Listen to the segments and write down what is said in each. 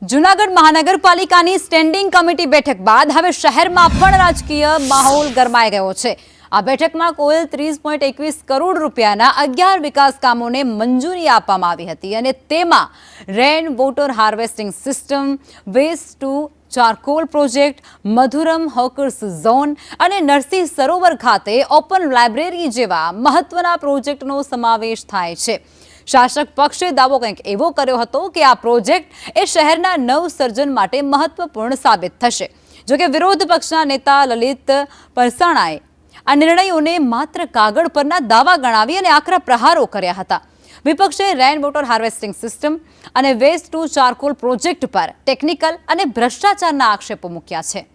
જૂનાગઢ મહાનગરપાલિકાની standing committee બેઠક બાદ હવે શહેરમાં પણ રાજકીય માહોલ ગરમાઈ ગયો છે। આ બેઠકમાં કુલ 30.21 કરોડ રૂપિયાના 11 વિકાસ કામોને મંજૂરી આપવામાં આવી હતી અને તેમાં rain water harvesting system, waste to charcoal project, Madhuram hawkers zone અને નરસિંહ સરોવર ખાતે ઓપન લાઇબ્રેરી જેવા મહત્વના પ્રોજેક્ટનો સમાવેશ થાય છે। શાસક પક્ષે દાવો કંઈક એવો કર્યો હતો કે આ પ્રોજેક્ટ એ શહેરના નવસર્જન માટે મહત્વપૂર્ણ સાબિત થશે। જો કે વિરોધ પક્ષના નેતા લલિત પરસાણાએ આ નિર્ણયોને માત્ર કાગળ પરના દાવા ગણાવી અને આકરા પ્રહારો કર્યા હતા। વિપક્ષે રેન વોટર હાર્વેસ્ટિંગ સિસ્ટમ અને વેસ્ટ ટુ ચારકોલ પ્રોજેક્ટ પર ટેકનિકલ અને ભ્રષ્ટાચારના આક્ષેપો મૂક્યા છે।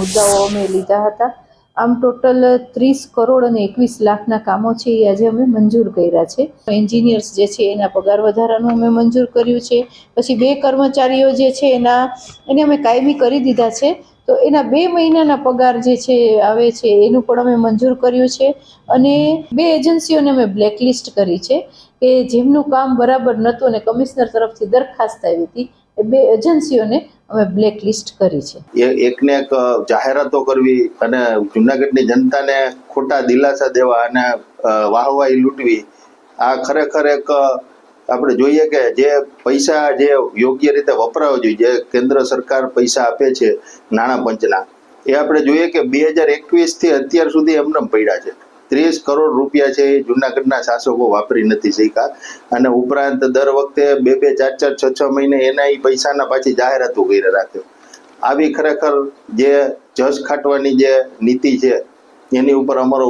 મુદ્દાઓ અમે લીધા હતા। આમ ટોટલ 30 કરોડ અને 21 લાખના કામો છે એ આજે અમે મંજૂર કર્યા છે। એન્જિનિયર્સ જે છે એના પગાર વધારાનું અમે મંજૂર કર્યું છે। પછી 2 કર્મચારીઓ જે છે એને અમે કાયમી કરી દીધા છે, તો એના 2 મહિનાના પગાર જે છે આવે છે એનું પણ અમે મંજૂર કર્યું છે। અને 2 એજન્સીઓને અમે બ્લેકલિસ્ટ કરી છે કે જેમનું કામ બરાબર નહોતું અને કમિશનર તરફથી દરખાસ્ત આવી હતી, એ 2 એજન્સીઓને અમે બ્લેકલિસ્ટ કરી છે। એકને એક જાહેરાતો કરવી અને જૂનાગઢની જનતાને ખોટા દિલાસા દેવા અને વાહવાહી લૂંટવી, આ ખરેખર એક આપણે જોઈએ કે જે પૈસા જે યોગ્ય રીતે વપરાવા જોઈએ, જે કેન્દ્ર સરકાર પૈસા આપે છે નાણાં પંચના, એ આપણે જોઈએ કે 2021 થી અત્યાર સુધી એમને પડ્યા છે। 30 કરોડ રૂપિયા છે એ જૂનાગઢના શાસકો વાપરી નથી શક્યા અને ઉપરાંત દર વખતે 2-2, 4-4, 6-6 મહિને એના પૈસાના પાછી જાહેરાતો કરી રાખ્યો। આવી ખરેખર જે જસ ખાટવાની જે નીતિ છે એની ઉપર અમારો